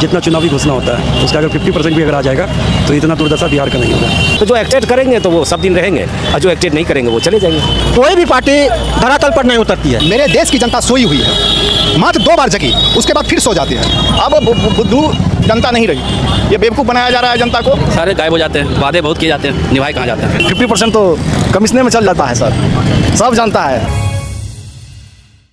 जितना चुनावी घोषणा होता है उसका अगर 50% भी अगर आ जाएगा तो इतना दुर्दशा बिहार का नहीं होगा। तो जो एक्टेड करेंगे तो वो सब दिन रहेंगे और जो एक्टेड नहीं करेंगे वो चले जाएंगे। कोई भी पार्टी धरातल पर नहीं उतरती है। मेरे देश की जनता सोई हुई है, मात्र 2 बार जगी, उसके बाद फिर सो जाती है। अब बुद्धू जनता नहीं रही, ये बेवकूफ़ बनाया जा रहा है जनता को। सारे गायब हो जाते हैं, वादे बहुत किए जाते हैं, निभाए कहाँ जाते हैं। 50% तो कमिश्नर में चल जाता है सर, सब जानता है।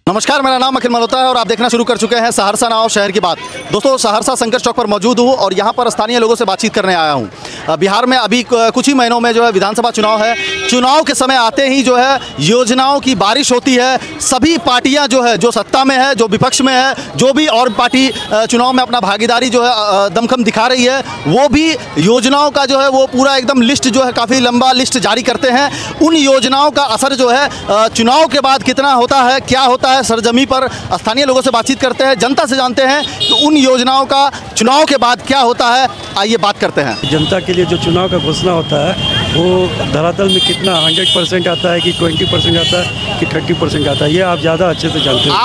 नमस्कार, मेरा नाम अखिल मल्होत्रा है और आप देखना शुरू कर चुके हैं सहरसा नाव शहर की बात। दोस्तों, सहरसा संकट चौक पर मौजूद हूँ और यहाँ पर स्थानीय लोगों से बातचीत करने आया हूँ। बिहार में अभी कुछ ही महीनों में जो है विधानसभा चुनाव है। चुनाव के समय आते ही जो है योजनाओं की बारिश होती है। सभी पार्टियाँ जो है, जो सत्ता में है, जो विपक्ष में है, जो भी और पार्टी चुनाव में अपना भागीदारी जो है दमखम दिखा रही है, वो भी योजनाओं का जो है वो पूरा एकदम लिस्ट जो है काफ़ी लंबा लिस्ट जारी करते हैं। उन योजनाओं का असर जो है चुनाव के बाद कितना होता है, क्या होता है, सरजमी पर स्थानीय लोगों से बातचीत करते हैं, जनता से जानते हैं कि उन योजनाओं का चुनाव के बाद क्या होता है। आइए बात करते हैं। जनता के लिए जो चुनाव का घोषणा होता है वो धरातल में कितना 100% आता है कि 20% आता है कि 30% आता है, ये आप ज़्यादा अच्छे से जानते हैं।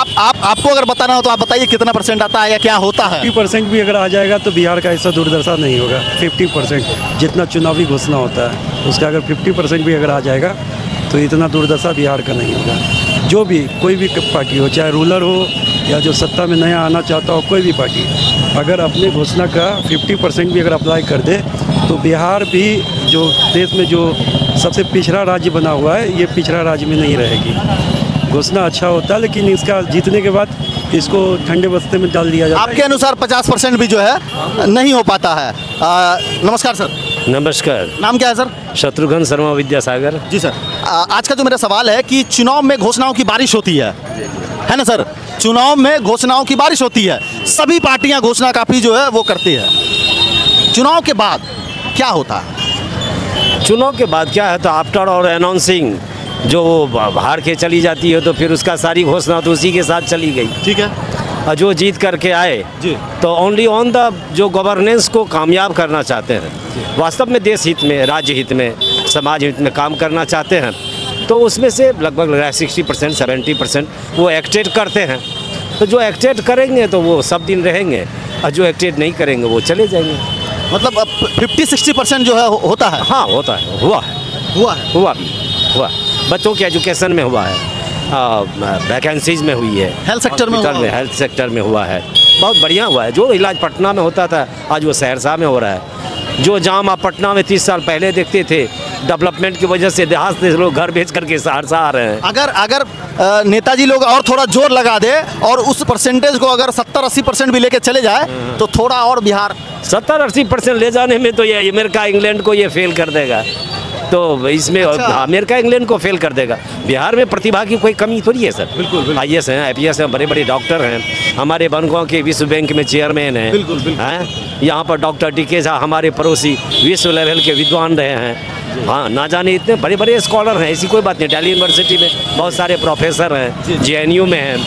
आपको अगर बताना हो तो आप बताइए कितना % आता है या क्या होता है। 50% भी अगर आ जाएगा तो बिहार का ऐसा दुर्दशा नहीं होगा। 50% जितना चुनावी घोषणा होता है उसका अगर 50% भी अगर आ जाएगा तो इतना दुर्दशा बिहार का नहीं होगा। जो भी कोई भी पार्टी हो, चाहे रूलर हो या जो सत्ता में नया आना चाहता हो, कोई भी पार्टी अगर अपने घोषणा का 50% भी अगर अप्लाई कर दे तो बिहार भी जो देश में जो सबसे पिछड़ा राज्य बना हुआ है, ये पिछड़ा राज्य में नहीं रहेगी। घोषणा अच्छा होता है लेकिन इसका जीतने के बाद इसको ठंडे बस्ते में डाल दिया जाता है। आपके अनुसार 50% भी जो है नहीं हो पाता है। नमस्कार सर। नमस्कार। नाम क्या है सर? शत्रुघ्न शर्मा विद्यासागर। जी सर। आज का जो मेरा सवाल है कि चुनाव में घोषणाओं की बारिश होती है ना सर? चुनाव में घोषणाओं की बारिश होती है, सभी पार्टियां घोषणा काफ़ी जो है वो करती है। चुनाव के बाद क्या होता है? चुनाव के बाद क्या है तो आफ्टर और अनाउंसिंग जो हार के चली जाती है तो फिर उसका सारी घोषणा तो उसी के साथ चली गई। ठीक है। और जो जीत करके आए जी तो ओनली ऑन द जो गवर्नेंस को कामयाब करना चाहते हैं, वास्तव में देश हित में, राज्य हित में, समाज हित में काम करना चाहते हैं, तो उसमें से लगभग 60% 70% वो एक्टेड करते हैं। तो जो एक्टेड करेंगे तो वो सब दिन रहेंगे और जो एक्टेड नहीं करेंगे वो चले जाएंगे। मतलब 50-60% जो है होता है। हाँ होता है, हुआ बच्चों के एजुकेशन में हुआ है, वैकेंसीज में हुई है, हेल्थ सेक्टर में हेल्थ सेक्टर में हुआ है, बहुत बढ़िया हुआ है। जो इलाज पटना में होता था आज वो सहरसा में हो रहा है। जो जाम आप पटना में 30 साल पहले देखते थे, डेवलपमेंट की वजह से देहात से लोग घर बेच करके सहरसा आ रहे हैं। अगर नेताजी लोग और थोड़ा जोर लगा दे और उस परसेंटेज को अगर 70-80% भी लेके चले जाए तो थोड़ा और बिहार 70-80% ले जाने में तो ये अमेरिका इंग्लैंड को ये फेल कर देगा। तो इसमें अमेरिका इंग्लैंड को फेल कर देगा। बिहार में प्रतिभा की कोई कमी थोड़ी है सर। बिल्कुल। IAS हैं, IPS हैं, बड़े बड़े डॉक्टर हैं, हमारे बनगांव के विश्व बैंक में चेयरमैन हैं। बिल्कुल। यहाँ पर डॉक्टर DK झा हमारे पड़ोसी विश्व लेवल के विद्वान रहे हैं। हाँ, ना जाने इतने बड़े बड़े स्कॉलर हैं, ऐसी कोई बात नहीं। दिल्ली यूनिवर्सिटी में बहुत सारे प्रोफेसर हैं, JNU में हैं,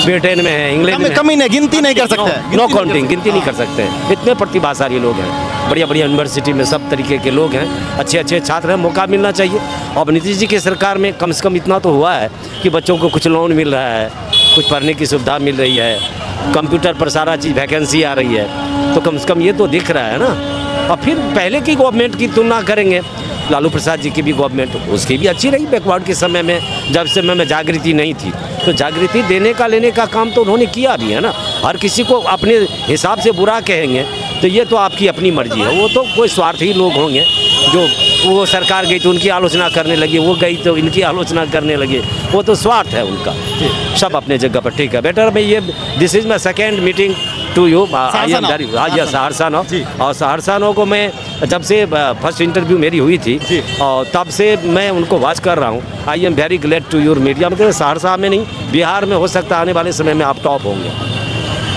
ब्रिटेन में है, इंग्लैंड में। कमी नहीं, गिनती नहीं कर सकते। नो काउंटिंग, गिनती नहीं कर सकते। इतने प्रतिभाशाली लोग हैं, बढ़िया बढ़िया यूनिवर्सिटी में सब तरीके के लोग हैं, अच्छे अच्छे छात्र हैं। मौका मिलना चाहिए। और नीतीश जी की सरकार में कम से कम इतना तो हुआ है कि बच्चों को कुछ लोन मिल रहा है, कुछ पढ़ने की सुविधा मिल रही है, कंप्यूटर पर सारा चीज़ वैकेंसी आ रही है, तो कम से कम ये तो दिख रहा है ना। और फिर पहले की गवर्नमेंट की तुलना करेंगे, लालू प्रसाद जी की भी गवर्नमेंट, उसकी भी अच्छी रही बैकवर्ड के समय में, जब समय में जागृति नहीं थी। तो जागृति देने का लेने का काम तो उन्होंने किया भी है ना। हर किसी को अपने हिसाब से बुरा कहेंगे तो ये तो आपकी अपनी मर्जी है। वो तो कोई स्वार्थी लोग होंगे जो वो सरकार गई तो उनकी आलोचना करने लगे, वो गई तो इनकी आलोचना करने लगे, वो तो स्वार्थ है उनका। सब अपने जगह पर ठीक है। बेटर मैं ये this is my second meeting to you. I am very Saharsa no. और सहरसा नो को मैं जब से फर्स्ट इंटरव्यू मेरी हुई थी और तब से मैं उनको वॉच कर रहा हूँ। I am very glad to your media. मतलब सहरसा में नहीं, बिहार में हो सकता है आने वाले समय में आप टॉप होंगे।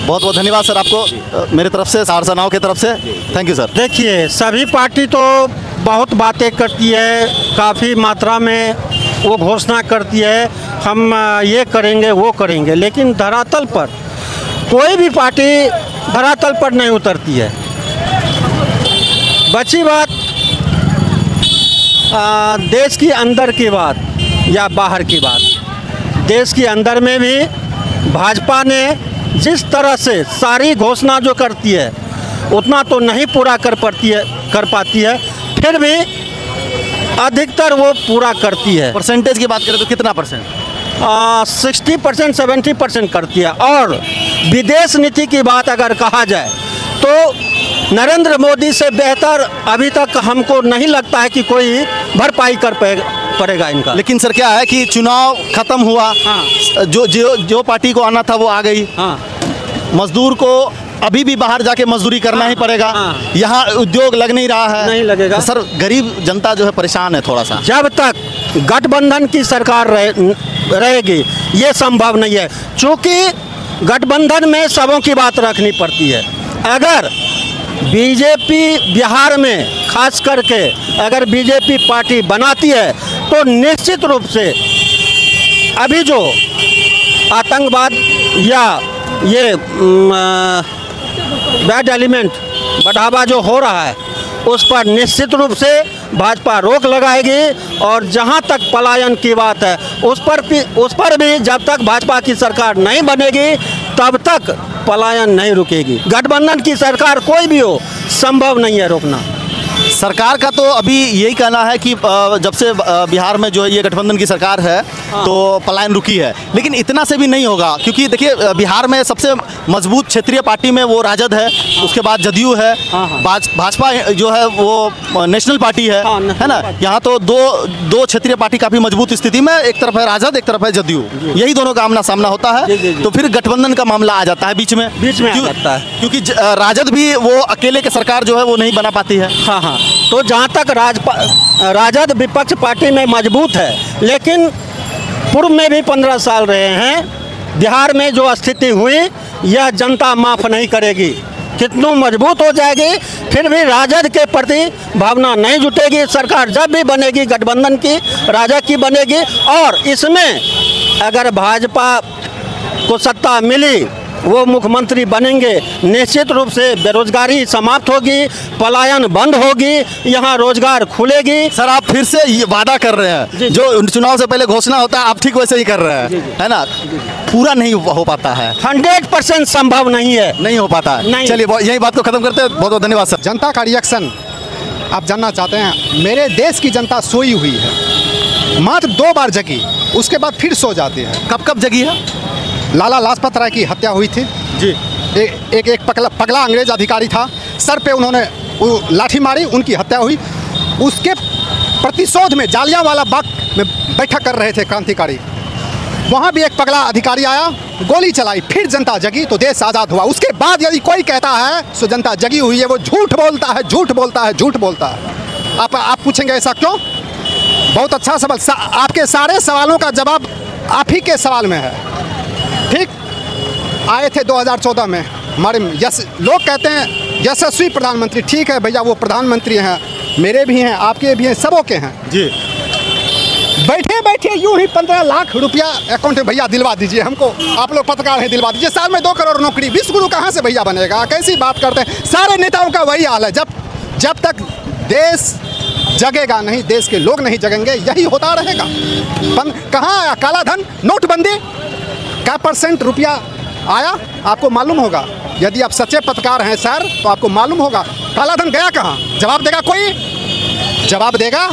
बहुत बहुत धन्यवाद सर आपको मेरी तरफ से, सहरसा नाव की तरफ से। Thank you sir. देखिए, सभी पार्टी तो बहुत बातें करती है, काफ़ी मात्रा में वो घोषणा करती है, हम ये करेंगे वो करेंगे, लेकिन धरातल पर कोई भी पार्टी धरातल पर नहीं उतरती है। बची बात देश की अंदर की बात या बाहर की बात। देश के अंदर में भी भाजपा ने जिस तरह से सारी घोषणा जो करती है उतना तो नहीं पूरा कर पाती है, फिर भी अधिकतर वो पूरा करती है। परसेंटेज की बात करें तो कितना परसेंट? 60% 70% करती है। और विदेश नीति की बात अगर कहा जाए तो नरेंद्र मोदी से बेहतर अभी तक हमको नहीं लगता है कि कोई भरपाई कर पड़ेगा इनका। लेकिन सर क्या है कि चुनाव खत्म हुआ, हाँ। जो पार्टी को आना था वो आ गई, हाँ। मजदूर को अभी भी बाहर जाके मजदूरी करना ही पड़ेगा, हाँ। यहाँ उद्योग लग नहीं रहा है, नहीं लगेगा। तो सर गरीब जनता जो है परेशान है थोड़ा सा। जब तक गठबंधन की सरकार रहेगी ये संभव नहीं है, क्योंकि गठबंधन में सबों की बात रखनी पड़ती है। अगर बीजेपी बिहार में खास करके अगर बीजेपी पार्टी बनाती है तो निश्चित रूप से अभी जो आतंकवाद या ये बैड एलिमेंट बढ़ावा जो हो रहा है उस पर निश्चित रूप से भाजपा रोक लगाएगी। और जहां तक पलायन की बात है उस पर भी जब तक भाजपा की सरकार नहीं बनेगी तब तक पलायन नहीं रुकेगी। गठबंधन की सरकार कोई भी हो, संभव नहीं है रोकना। सरकार का तो अभी यही कहना है कि जब से बिहार में जो है ये गठबंधन की सरकार है तो पलायन रुकी है, लेकिन इतना से भी नहीं होगा, क्योंकि देखिए बिहार में सबसे मजबूत क्षेत्रीय पार्टी में वो राजद है, उसके बाद जदयू है, भाजपा जो है वो नेशनल पार्टी है ना। यहाँ तो दो क्षेत्रीय पार्टी काफी मजबूत स्थिति में, एक तरफ है राजद, एक तरफ है जदयू, यही दोनों का आमना सामना होता है। तो फिर गठबंधन का मामला आ जाता है बीच में आ जाता है, क्योंकि राजद भी वो अकेले के सरकार जो है वो नहीं बना पाती है। हाँ। तो जहाँ तक राजद विपक्ष पार्टी में मजबूत है, लेकिन पूर्व में भी 15 साल रहे हैं, बिहार में जो स्थिति हुई यह जनता माफ़ नहीं करेगी। कितनों मजबूत हो जाएगी फिर भी राजद के प्रति भावना नहीं जुटेगी। सरकार जब भी बनेगी गठबंधन की राजद की बनेगी, और इसमें अगर भाजपा को सत्ता मिली वो मुख्यमंत्री बनेंगे, निश्चित रूप से बेरोजगारी समाप्त होगी, पलायन बंद होगी, यहाँ रोजगार खुलेगी। सर आप फिर से ये वादा कर रहे हैं, जो चुनाव से पहले घोषणा होता है आप ठीक वैसे ही कर रहे हैं, है ना? पूरा नहीं हो पाता है, 100% संभव नहीं है, नहीं हो पाता है। चलिए यही बात को खत्म करते हैं, बहुत बहुत धन्यवाद सर। जनता का रिएक्शन आप जानना चाहते हैं। मेरे देश की जनता सोई हुई है, मात्र 2 बार जगी, उसके बाद फिर सो जाती है। कब जगी है? लाला लाजपत राय की हत्या हुई थी जी। एक पगला अंग्रेज अधिकारी था, सर पे उन्होंने लाठी मारी, उनकी हत्या हुई। उसके प्रतिशोध में जालियांवाला बाग में बैठक कर रहे थे क्रांतिकारी, वहाँ भी एक पगला अधिकारी आया, गोली चलाई, फिर जनता जगी तो देश आज़ाद हुआ। उसके बाद यदि कोई कहता है सो जनता जगी हुई है, वो झूठ बोलता है, झूठ बोलता है, झूठ बोलता है। आप पूछेंगे ऐसा क्यों? बहुत अच्छा सवाल। आपके सारे सवालों का जवाब आप ही के सवाल में है। ठीक आए थे 2014 में हमारे लोग कहते हैं यशस्वी प्रधानमंत्री। ठीक है भैया, वो प्रधानमंत्री हैं, मेरे भी हैं, आपके भी हैं, सबों के हैं जी। बैठे बैठे यूं ही 15 लाख रुपया अकाउंट में भैया दिलवा दीजिए हमको, आप लोग पत्रकार हैं, दिलवा दीजिए। साल में 2 करोड़ नौकरी, विश्वगुरु कहाँ से भैया बनेगा? कैसी बात करते हैं? सारे नेताओं का वही हाल है। जब तक देश जगेगा नहीं, देश के लोग नहीं जगेंगे, यही होता रहेगा। कहाँ आया काला धन? नोटबंदी क्या % रुपया आया आपको मालूम होगा। यदि आप सच्चे पत्रकार हैं सर तो आपको मालूम होगा काला धन गया कहाँ। जवाब देगा कोई? जवाब देगा?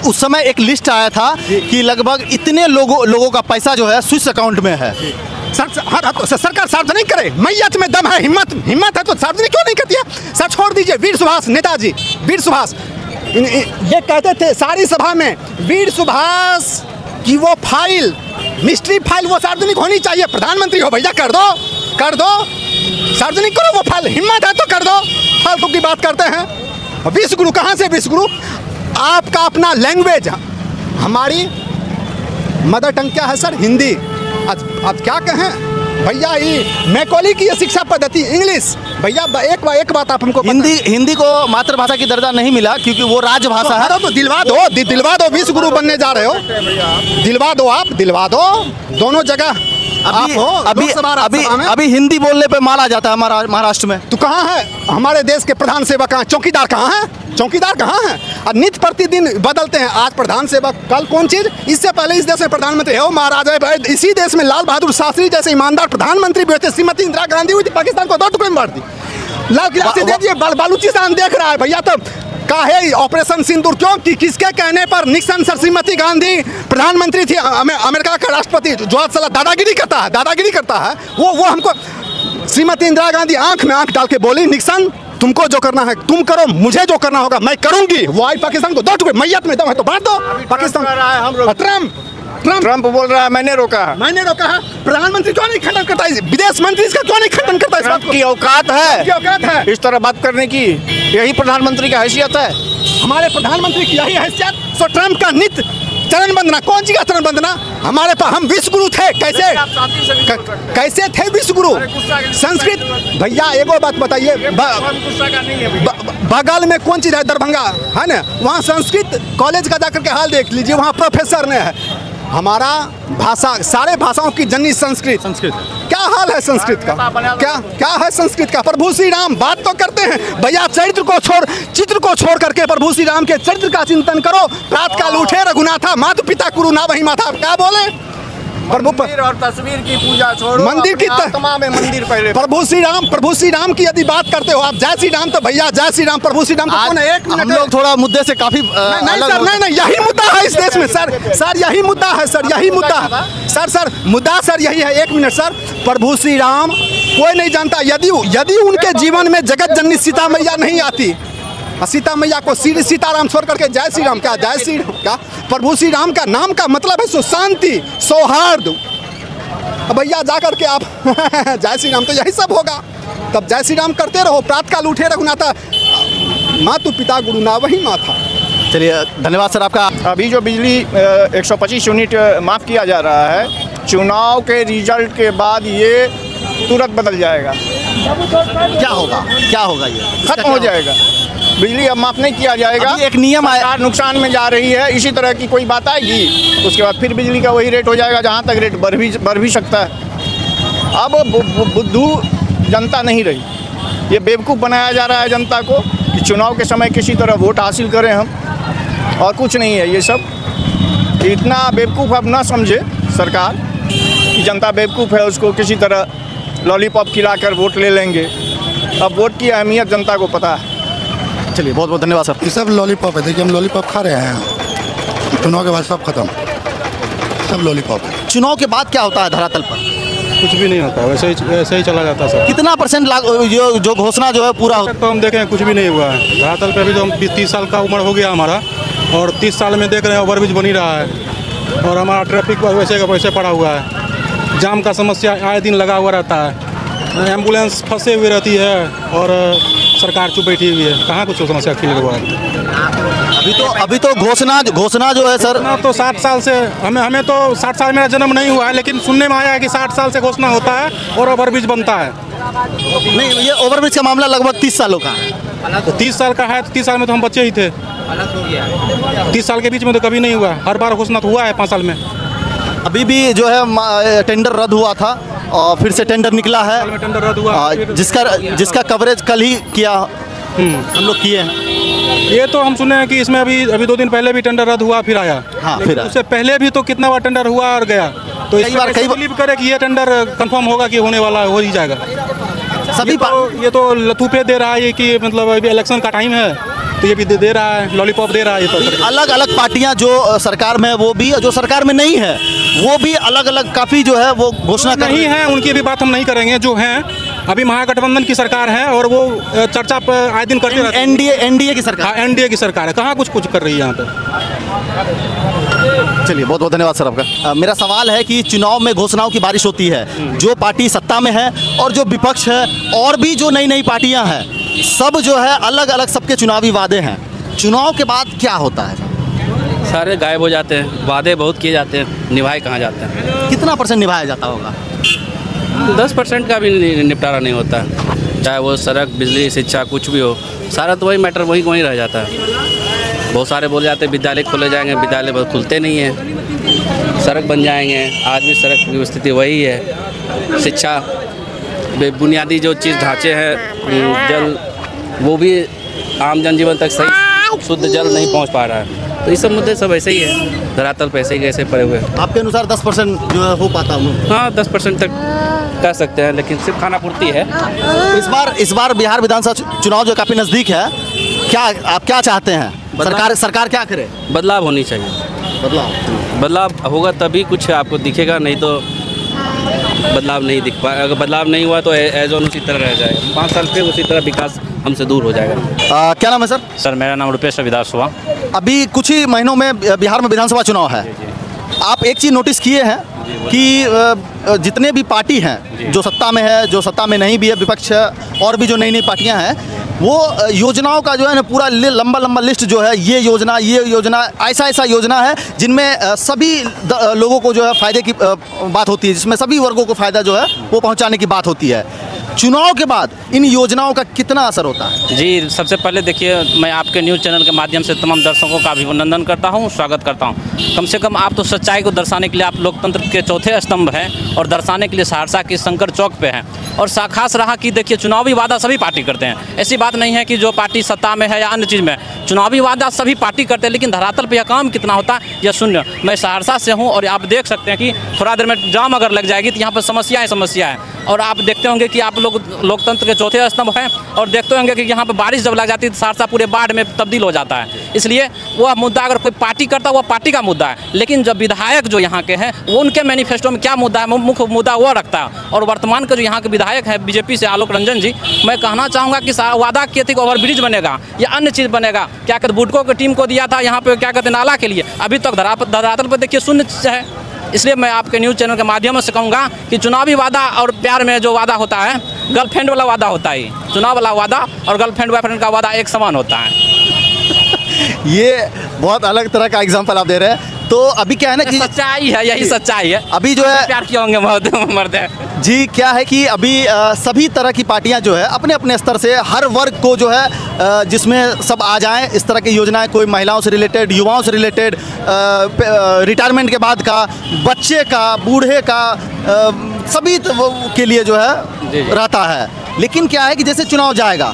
उस समय एक लिस्ट आया था कि लगभग इतने लोगों का पैसा जो है स्विस अकाउंट में है। सरकार सार्वजनिक करे, मैयत में दम है, हिम्मत है तो सार्वजनिक क्यों नहीं करती है? सर छोड़ दीजिए, वीर सुभाष, नेताजी वीर सुभाष ये कहते थे सारी सभा में, वीर सुभाष की वो फाइल, मिस्ट्री फाइल, वो सार्वजनिक होनी चाहिए। प्रधानमंत्री हो भैया, कर दो सार्वजनिक करो वो फाइल, हिम्मत है तो कर दो। फालतू की बात करते हैं। विश्वगुरु कहाँ से विश्वगुरु? आपका अपना लैंग्वेज, हमारी मदर टंग क्या है सर? हिंदी। आज क्या कहें भैया, ये मैकॉली की ये शिक्षा पद्धति इंग्लिश। भैया एक बात आप हमको, हिंदी को मातृभाषा की दर्जा नहीं मिला क्योंकि वो राजभाषा है। तो दिलवा दो, विश्वगुरु बनने जा रहे हो, दिलवा दो दोनों जगह। अभी हिंदी बोलने पे मारा जाता है हमारा महाराष्ट्र में। तो कहाँ है हमारे देश के प्रधान सेवक? कहाँ? चौकीदार कहाँ है? और नित्य प्रतिदिन बदलते हैं। आज प्रधान सेवक, कल कौन चीज? इससे पहले इस देश में प्रधानमंत्री है महाराजा, इसी देश में लाल बहादुर शास्त्री जैसे ईमानदार प्रधानमंत्री भी होते। श्रीमती इंदिरा गांधी हुई थी, पाकिस्तान को 2 टुकड़े में बांट दी। लाल किला से देखिए बलूचिस्तान देख रहा है भैया। तो काहे ऑपरेशन सिंदूर क्यों कि किसके कहने पर निक्सन सर श्रीमती गांधी प्रधानमंत्री थी, अमेरिका का राष्ट्रपति जो साला दादागिरी करता है वो हमको श्रीमती इंदिरा गांधी आंख में आंख डाल के बोली, निक्सन तुमको जो करना है तुम करो, मुझे जो करना होगा मैं करूंगी। वो आई पाकिस्तान को 2 टुकड़े, मैयत में दम है तो बांट दो। पाकिस्तान ट्रम्प बोल रहा है मैंने रोका है। प्रधानमंत्री क्यों नहीं खंडन करता है? विदेश मंत्री इसका क्यों नहीं खंडन करता है? ट्रम्प की औकात है इस तरह बात करने की, यही प्रधानमंत्री की हैसियत है। हमारे प्रधानमंत्री की यही हैसियत। सो ट्रम्प का नित्य चरण वंदना, कौन सी का चरण वंदना? हमारे पास हम विश्व गुरु थे, कैसे थे विश्व गुरु? संस्कृत भैया एगो बात बताइए, बगल में कौन चीज है? दरभंगा है ना, वहाँ संस्कृत कॉलेज का जाकर के हाल देख लीजिए, वहाँ प्रोफेसर ने है हमारा भाषा, सारे भाषाओं की जननी संस्कृत। क्या हाल है संस्कृत का? क्या है संस्कृत का? प्रभु श्री राम बात तो करते हैं भैया, चित्र को छोड़ करके प्रभु श्री राम के चरित्र का चिंतन करो। प्रातः काल उठे रघुनाथा, मातु पिता कुरु ना वही माथा। क्या बोले? मंदिर और तस्वीर की पूजा छोड़ो, मंदिर की आत्मा में मंदिर पहले। प्रभु श्री राम की यदि बात करते हो आप, जय श्री राम तो भैया जय श्री राम, प्रभु श्री राम तो कौन है? एक मिनट, हम लोग थोड़ा मुद्दे से काफी नहीं यही मुद्दा है इस देश में सर यही मुद्दा है सर मुद्दा सर यही है। एक मिनट सर, प्रभु श्री राम कोई नहीं जानता। यदि उनके जीवन में जगत जननी सीता मैया नहीं आती, सीता मैया को सीताराम छोड़ करके जय श्री राम, क्या जय श्री राम? क्या प्रभु श्री राम का नाम का मतलब है शांति सौहार्द। भैया जाकर के आप जय श्री राम तो यही सब होगा, तब जय श्री राम करते रहो। प्रातःकाल उठे रघुनाथा, मातु पिता गुरु ना वही माथा। चलिए धन्यवाद सर आपका। अभी जो बिजली 125 यूनिट माफ़ किया जा रहा है, चुनाव के रिजल्ट के बाद ये तुरंत बदल जाएगा। क्या होगा ये खत्म हो जाएगा, बिजली अब माफ़ नहीं किया जाएगा। एक नियम आया, नुकसान में जा रही है, इसी तरह की कोई बात आएगी उसके बाद फिर बिजली का वही रेट हो जाएगा, जहाँ तक रेट बढ़ भी सकता है। अब बुद्धू जनता नहीं रही, ये बेवकूफ़ बनाया जा रहा है जनता को कि चुनाव के समय किसी तरह वोट हासिल करें हम, और कुछ नहीं है ये सब। इतना बेवकूफ़ अब ना समझे सरकार कि जनता बेवकूफ़ है, उसको किसी तरह लॉलीपॉप खिलाकर वोट ले लेंगे। अब वोट की अहमियत जनता को पता है। चलिए बहुत बहुत धन्यवाद सर। ये सब लॉलीपॉप है, देखिए हम लॉलीपॉप खा रहे हैं, चुनाव के बाद सब खत्म, सब लॉलीपॉप है। चुनाव के बाद क्या होता है धरातल पर? कुछ भी नहीं होता, वैसे ही चला जाता है सर। कितना परसेंट जो घोषणा जो है पूरा होता? तो हम देखें कुछ भी नहीं हुआ है धरातल पे। अभी तो हम 30 साल का उम्र हो गया हमारा, और 30 साल में देख रहे हैं ओवरब्रिज बन ही रहा है, और हमारा ट्रैफिक वैसे का वैसे पड़ा हुआ है। जाम का समस्या आए दिन लगा हुआ रहता है, एम्बुलेंस फंसे हुए रहती है, और सरकार चुप बैठी हुई है। कहाँ कुछ समस्या क्लियर हुआ है? अभी तो घोषणा जो है सर, तो 60 साल से हमें तो 60 साल मेरा जन्म नहीं हुआ है, लेकिन सुनने में आया है कि 60 साल से घोषणा होता है और ओवरब्रिज बनता है। नहीं, ये ओवरब्रिज का मामला लगभग 30 सालों का है। तो 30 साल का है, तो 30 साल में तो हम बच्चे ही थे। 30 साल के बीच में तो कभी नहीं हुआ, हर बार घोषणा तो हुआ है 5 साल में। अभी भी जो है टेंडर रद्द हुआ था और फिर से टेंडर निकला है, टेंडर रद्द हुआ, जिसका कवरेज कल ही किया हम लोग किए हैं। ये तो हम सुने हैं कि इसमें अभी 2 दिन पहले भी टेंडर रद्द हुआ फिर आया। हाँ, फिर उससे पहले भी तो कितना बार टेंडर हुआ और गया। तो इस बार बिलीव करे कि ये टेंडर कंफर्म होगा कि होने वाला हो ही जाएगा। सभी ये तो लतूफे दे रहा है कि मतलब अभी इलेक्शन का टाइम है, तो ये भी दे रहा है, लॉलीपॉप दे रहा है। ये तो अलग अलग पार्टियां जो सरकार में, वो भी जो सरकार में नहीं है, वो भी अलग अलग काफ़ी जो है वो घोषणा नहीं है, उनकी भी बात हम नहीं करेंगे। जो हैं अभी महागठबंधन की सरकार है, और वो चर्चा आए दिन करते रहते हैं। एनडीए की सरकार। हाँ, एनडीए की सरकार है, कहाँ कुछ कर रही है यहाँ पे। चलिए बहुत बहुत धन्यवाद सर आपका। मेरा सवाल है कि चुनाव में घोषणाओं की बारिश होती है, जो पार्टी सत्ता में है और जो विपक्ष है, और भी जो नई पार्टियां हैं, सब जो है अलग अलग सबके चुनावी वादे हैं। चुनाव के बाद क्या होता है? सारे गायब हो जाते हैं, वादे बहुत किए जाते हैं, निभाए कहाँ जाते हैं? कितना % निभाया जाता होगा? 10% का भी निपटारा नहीं होता, चाहे वो सड़क, बिजली, शिक्षा, कुछ भी हो, सारा तो वही मैटर वहीं रह जाता है। बहुत सारे बोले जाते हैं विद्यालय खोले जाएंगे, विद्यालय बहुत खुलते नहीं हैं। सड़क बन जाएंगे, आज भी सड़क की स्थिति वही है। शिक्षा, बुनियादी जो चीज़ ढांचे हैं, जल, वो भी आम जनजीवन तक सही शुद्ध जल नहीं पहुंच पा रहा है। तो ये सब मुद्दे सब ऐसे ही है, धरातल पे ऐसे ही ऐसे पड़े हुए हैं। आपके अनुसार 10% जो है हो पाता हूँ? हाँ 10% तक कह सकते हैं, लेकिन सिर्फ खाना पूर्ति है। इस बार बिहार विधानसभा चुनाव जो काफ़ी नज़दीक है, आप क्या चाहते हैं? सरकार क्या करे? बदलाव होनी चाहिए। बदलाव होगा तभी कुछ आपको दिखेगा, नहीं तो बदलाव नहीं दिख पाए। अगर बदलाव नहीं हुआ तो एज ऑन उसी तरह रह जाएगा। 5 साल पे उसी तरह विकास हमसे दूर हो जाएगा। क्या नाम है सर? सर मेरा नाम रुपेश रविदास हुआ। अभी कुछ ही महीनों में बिहार में विधानसभा चुनाव है। आप एक चीज़ नोटिस किए हैं कि जितने भी पार्टी हैं, जो सत्ता में है, जो सत्ता में नहीं भी है, विपक्ष है, और भी जो नई नई पार्टियां हैं, वो योजनाओं का जो है ना पूरा लंबा लिस्ट जो है, ये योजना ऐसा योजना है जिनमें सभी लोगों को जो है फ़ायदे की बात होती है, जिसमें सभी वर्गों को फ़ायदा जो है वो पहुंचाने की बात होती है। चुनाव के बाद इन योजनाओं का कितना असर होता है? जी सबसे पहले देखिए, मैं आपके न्यूज़ चैनल के माध्यम से तमाम दर्शकों का अभिनंदन करता हूं, स्वागत करता हूं। कम से कम आप तो सच्चाई को दर्शाने के लिए आप लोकतंत्र के चौथे स्तंभ हैं और दर्शाने के लिए सहरसा के शंकर चौक पे हैं। और खास रहा कि देखिए, चुनावी वादा सभी पार्टी करते हैं। ऐसी बात नहीं है कि जो पार्टी सत्ता में है या अन्य चीज़ में, चुनावी वादा सभी पार्टी करते हैं, लेकिन धरातल पर यह काम कितना होता है यह शून्य। मैं सहरसा से हूँ और आप देख सकते हैं कि थोड़ा देर में जाम अगर लग जाएगी तो यहाँ पर समस्या है। और आप देखते होंगे कि आप लोग लोकतंत्र के चौथे स्तंभ हैं और देखते होंगे कि यहाँ पर बारिश जब लग जाती है तो सहरसा पूरे बाढ़ में तब्दील हो जाता है। इसलिए वह मुद्दा अगर कोई पार्टी करता है वह पार्टी का मुद्दा है, लेकिन जब विधायक जो यहाँ के हैं वो उनके मैनिफेस्टो में क्या मुद्दा है, मुख्य मुद्दा वो रखता है। और वर्तमान के जो यहाँ के विधायक हैं बीजेपी से आलोक रंजन जी, मैं कहना चाहूँगा कि वादा किए थे कि ओवरब्रिज बनेगा या अन्य चीज़ बनेगा, क्या कहते बुडको की टीम को दिया था यहाँ पे क्या कहते नाला के लिए, अभी तक धरातल पर देखिए शून्य है। इसलिए मैं आपके न्यूज़ चैनल के माध्यम से कहूँगा कि चुनावी वादा और प्यार में जो वादा होता है, गर्लफ्रेंड वाला वादा होता है, चुनाव वाला वादा और गर्लफ्रेंड बॉयफ्रेंड का वादा एक समान होता है। ये बहुत अलग तरह का एग्जांपल आप दे रहे हैं। तो अभी क्या है ना कि सच्चाई है, यही सच्चाई है। अभी जो है प्यार किए होंगे मर्द जी, क्या है कि अभी सभी तरह की पार्टियां जो है अपने अपने स्तर से हर वर्ग को जो है जिसमें सब आ जाएं, इस तरह की योजनाएं, कोई महिलाओं से रिलेटेड, युवाओं से रिलेटेड, रिटायरमेंट के बाद का, बच्चे का, बूढ़े का, सभी के लिए जो है रहता है। लेकिन क्या है कि जैसे चुनाव जाएगा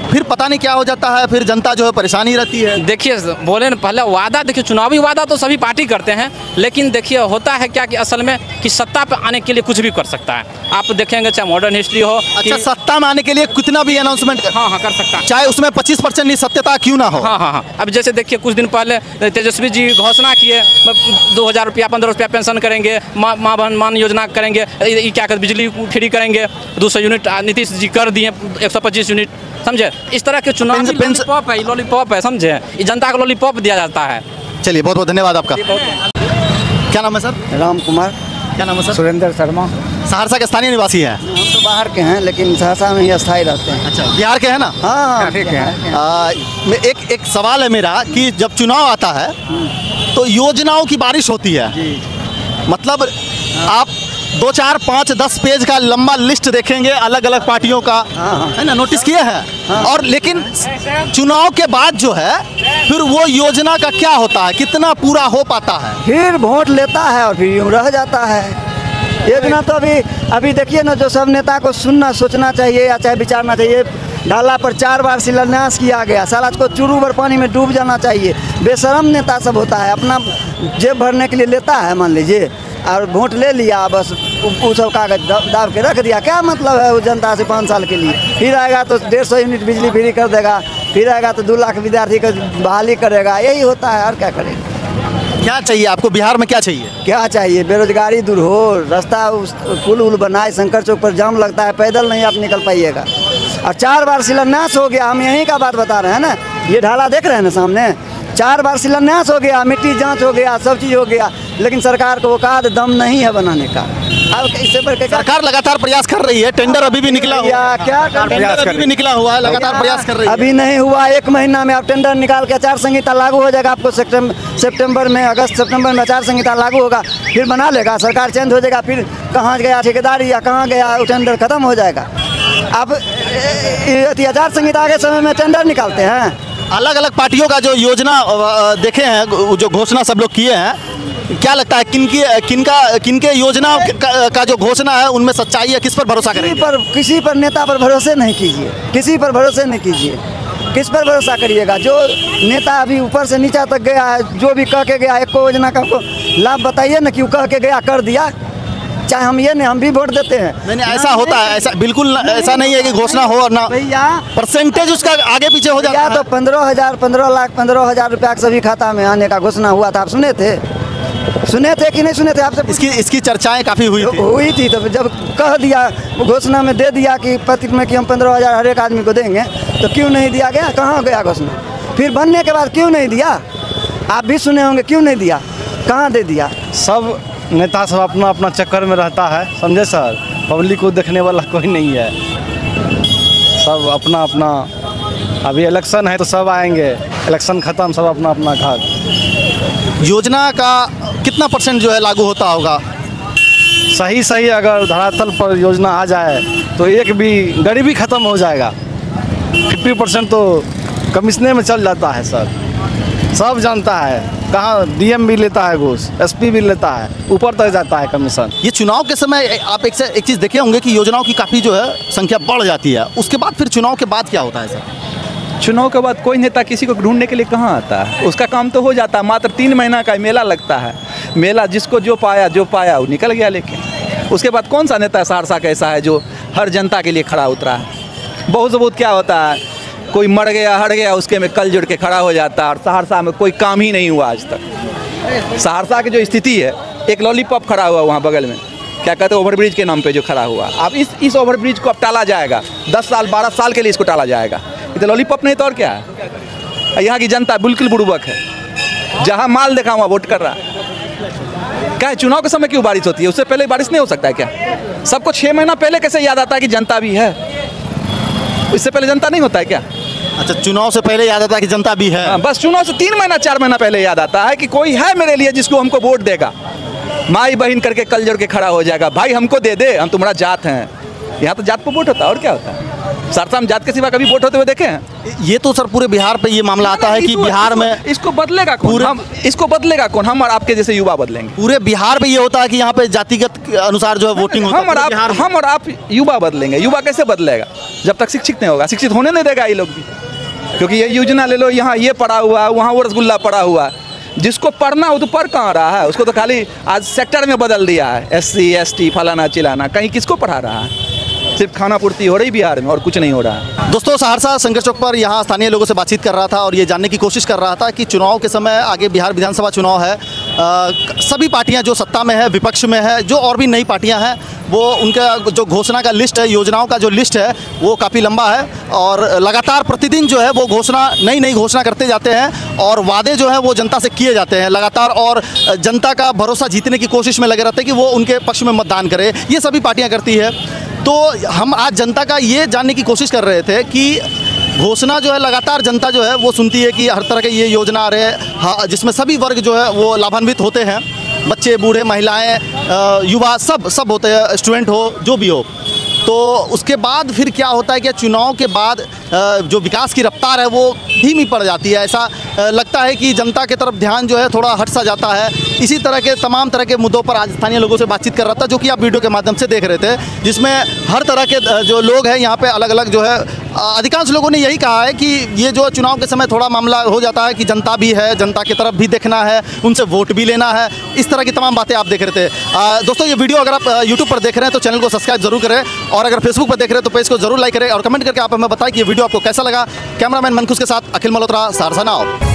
फिर पता नहीं क्या हो जाता है, फिर जनता जो है परेशानी रहती है। देखिए बोले ना पहले वादा, देखिए चुनावी वादा तो सभी पार्टी करते हैं, लेकिन देखिए होता है क्या कि असल में कि सत्ता पे आने के लिए कुछ भी कर सकता है। आप देखेंगे चाहे मॉडर्न हिस्ट्री हो, अच्छा सत्ता में आने के लिए कितना भी अनाउंसमेंट हाँ कर सकता है, चाहे उसमें 25% सत्यता क्यों ना हो। हाँ। अब जैसे देखिए कुछ दिन पहले तेजस्वी जी घोषणा किए 2000 रुपया 1500 रुपया पेंशन करेंगे, माँ बहन मान योजना करेंगे, क्या कहते बिजली फ्री करेंगे, 200 यूनिट नीतीश जी कर दिए, 125 यूनिट, समझे। इस तरह के चुनाव लॉलीपॉप है, समझे, जनता को लॉलीपॉप दिया जाता है। चलिए बहुत बहुत धन्यवाद आपका। क्या नाम है सर? राम कुमार। क्या नाम है सर? सुरेंद्र शर्मा। सहरसा के स्थानीय निवासी हैं? हम तो बाहर के हैं लेकिन सहरसा में ही स्थायी रहते हैं। अच्छा, बिहार के हैं ना? हाँ ठीक है। एक सवाल है मेरा कि जब चुनाव आता है तो योजनाओं की बारिश होती है, मतलब आप 2, 4, 5, 10 पेज का लंबा लिस्ट देखेंगे अलग अलग पार्टियों का, है ना, नोटिस किए हैं। और लेकिन चुनाव के बाद जो है फिर वो योजना का क्या होता है, कितना पूरा हो पाता है? फिर वोट लेता है और फिर यूँ रह जाता है। योजना तो अभी देखिए ना, जो सब नेता को सुनना सोचना चाहिए या चाहे विचारना चाहिए। ढाला पर 4 बार शिलान्यास किया गया, साला को चूरू भर पानी में डूब जाना चाहिए। बेशरम नेता सब होता है, अपना जेब भरने के लिए लेता है, मान लीजिए, और वोट ले लिया, बस वो सब कागज दाब के रख दिया। क्या मतलब है वो जनता से 5 साल के लिए? फिर आएगा तो 150 यूनिट बिजली फ्री कर देगा, फिर आएगा तो 2 लाख विद्यार्थी को बहाली करेगा, यही होता है। और क्या करेगा? क्या चाहिए आपको बिहार में? क्या चाहिए? क्या चाहिए? बेरोजगारी दूर हो, रास्ता पुल उल बनाए, शंकर चौक पर जाम लगता है, पैदल नहीं आप निकल पाइएगा। और 4 बार शिलान्यास हो गया, हम यहीं का बात बता रहे हैं ना, ये ढाला देख रहे हैं ना सामने, 4 बार शिलान्यास हो गया, मिट्टी जांच हो गया, सब चीज़ हो गया, लेकिन सरकार को औकात दम नहीं है बनाने का। अब इससे बढ़ के सरकार लगातार प्रयास कर रही है, टेंडर अभी भी निकला हुआ है, क्या टेंडर अभी भी निकला हुआ है, लगातार प्रयास कर रही है। अभी नहीं हुआ, 1 महीना में आप टेंडर निकाल के आचार संहिता लागू हो जाएगा। आपको सितंबर में, अगस्त सितंबर में आचार संहिता लागू होगा, फिर बना लेगा, सरकार चेंज हो जाएगा, फिर कहाँ गया ठेकेदारी या कहाँ गया टेंडर खत्म हो जाएगा। अब आचार संहिता के समय में टेंडर निकालते हैं। अलग अलग पार्टियों का जो योजना देखे हैं, जो घोषणा सब लोग किए हैं, क्या लगता है किनके योजना का जो घोषणा है उनमें सच्चाई है? किस पर भरोसा करेंगे? किसी पर नेता पर भरोसे नहीं कीजिए, किसी पर भरोसे नहीं कीजिए। किस पर भरोसा करिएगा? जो नेता अभी ऊपर से नीचा तक गया है, जो भी कह के गया, एक को योजना का लाभ बताइए ना कि वो कह के गया कर दिया। चाहे हम ये नहीं, हम भी वोट देते हैं। नहीं ऐसा होता है, ऐसा बिल्कुल ऐसा नहीं है कि घोषणा हो और ना भैया परसेंटेज उसका आगे पीछे हो जाता है। तो 15,000 15 लाख 15,000 रुपया सभी खाता में आने का घोषणा हुआ था। आप सुने थे कि नहीं सुने थे? आपसे इसकी चर्चाएं काफ़ी हुई थी। तो जब कह दिया, घोषणा में दे दिया कि प्रत्येक में कि हम 15,000 हर एक आदमी को देंगे, तो क्यों नहीं दिया गया? कहाँ गया घोषणा? फिर बनने के बाद क्यों नहीं दिया? आप भी सुने होंगे, क्यों नहीं दिया? कहाँ दे दिया? सब नेता सब अपना अपना चक्कर में रहता है, समझे सर। पब्लिक को देखने वाला कोई नहीं है, सब अपना अपना। अभी इलेक्शन है तो सब आएंगे, इलेक्शन ख़त्म, सब अपना अपना घर। योजना का कितना % जो है लागू होता होगा? सही अगर धरातल पर योजना आ जाए तो एक भी गरीबी ख़त्म हो जाएगा। 50% तो कमिश्नर में चल जाता है सर, सब जानता है। कहाँ DM भी लेता है घूस, SP भी लेता है, ऊपर तक जाता है कमीशन। ये चुनाव के समय आप एक चीज़ देखे होंगे कि योजनाओं की काफ़ी जो है संख्या बढ़ जाती है। उसके बाद फिर चुनाव के बाद क्या होता है सर? चुनाव के बाद कोई नेता किसी को ढूंढने के लिए कहाँ आता है? उसका काम तो हो जाता है। मात्र 3 महीना का मेला लगता है। मेला जिसको जो पाया वो निकल गया। लेकिन उसके बाद कौन सा नेता सहरसा का ऐसा है जो हर जनता के लिए खड़ा उतरा है? बहुत सबूत क्या होता है, कोई मर गया हट गया, उसके में कल जुड़ के खड़ा हो जाता है। और सहरसा में कोई काम ही नहीं हुआ आज तक। सहरसा की जो स्थिति है, एक लॉलीपॉप खड़ा हुआ वहाँ बगल में, क्या कहते हैं, ओवरब्रिज के नाम पे जो खड़ा हुआ। अब इस ओवरब्रिज को अब टाला जाएगा, 10 साल 12 साल के लिए इसको टाला जाएगा। ये तो लॉलीपॉप नहीं तो और क्या है? यहाँ की जनता बिल्कुल बुड़बक है, जहाँ माल देखा वहाँ वोट कर रहा है। क्या है, चुनाव के समय क्यों बारिश होती है? उससे पहले बारिश नहीं हो सकता है क्या? सबको 6 महीना पहले कैसे याद आता है कि जनता भी है? इससे पहले जनता नहीं होता है क्या? अच्छा, चुनाव से पहले याद आता है कि जनता भी है। बस चुनाव से 3 महीना 4 महीना पहले याद आता है कि कोई है मेरे लिए जिसको हमको वोट देगा। माई बहन करके कल जोड़ के खड़ा हो जाएगा, भाई हमको दे दे, हम तुम्हारा जात हैं। यहाँ तो जात पर वोट होता है और क्या होता है? सहरसा में जात के सिवा कभी वोट होते हुए देखे हैं? ये तो सर पूरे बिहार पे ये मामला आता है कि बिहार में इसको बदलेगा कौन? इसको बदलेगा कौन? हम और आपके जैसे युवा बदलेंगे। पूरे बिहार पे ये होता है कि यहाँ पे जातिगत अनुसार जो है वोटिंग होता है। हम और आप युवा बदलेंगे। युवा कैसे बदलेगा? जब तक शिक्षित नहीं होगा। शिक्षित होने नहीं देगा ये लोग भी, क्योंकि ये योजना ले लो, यहाँ ये पड़ा हुआ है, वहाँ वो रसगुल्ला पड़ा हुआ है। जिसको पढ़ना हो तो पढ़ कहाँ रहा है? उसको तो खाली आज सेक्टर में बदल दिया है, SC ST फलाना चिलाना। कहीं किसको पढ़ा रहा है? सिर्फ खाना पूर्ति हो रही बिहार में और कुछ नहीं हो रहा है। दोस्तों, सहरसा संघर्ष चौक पर यहाँ स्थानीय लोगों से बातचीत कर रहा था और ये जानने की कोशिश कर रहा था कि चुनाव के समय, आगे बिहार विधानसभा चुनाव है, सभी पार्टियां जो सत्ता में है, विपक्ष में है, जो और भी नई पार्टियां हैं, वो उनका जो घोषणा का लिस्ट है, योजनाओं का जो लिस्ट है, वो काफ़ी लंबा है। और लगातार प्रतिदिन जो है वो नई घोषणा करते जाते हैं और वादे जो हैं वो जनता से किए जाते हैं लगातार। और जनता का भरोसा जीतने की कोशिश में लगे रहते हैं कि वो उनके पक्ष में मतदान करे। ये सभी पार्टियाँ करती है। तो हम आज जनता का ये जानने की कोशिश कर रहे थे कि घोषणा जो है लगातार जनता जो है वो सुनती है कि हर तरह के ये योजना आ रहे हैं, जिसमें सभी वर्ग जो है वो लाभान्वित होते हैं। बच्चे, बूढ़े, महिलाएं, युवा सब होते हैं, स्टूडेंट हो, जो भी हो। तो उसके बाद फिर क्या होता है कि चुनाव के बाद जो विकास की रफ्तार है वो धीमी पड़ जाती है। ऐसा लगता है कि जनता के तरफ ध्यान जो है थोड़ा हट सा जाता है। इसी तरह के तमाम तरह के मुद्दों पर आज स्थानीय लोगों से बातचीत कर रहा था, जो कि आप वीडियो के माध्यम से देख रहे थे, जिसमें हर तरह के जो लोग हैं यहाँ पे अलग अलग जो है, अधिकांश लोगों ने यही कहा है कि ये जो चुनाव के समय थोड़ा मामला हो जाता है कि जनता भी है, जनता की तरफ भी देखना है, उनसे वोट भी लेना है। इस तरह की तमाम बातें आप देख रहे थे। दोस्तों, ये वीडियो अगर आप यूट्यूब पर देख रहे हैं तो चैनल को सब्सक्राइब जरूर करें, और अगर फेसबुक पर देख रहे हैं तो पेज को जरूर लाइक करें और कमेंट करके आप हमें बताएं कि ये वीडियो आपको कैसा लगा। कैमरामैन मनकुश के साथ अखिल मल्होत्रा, सहरसा नाउ।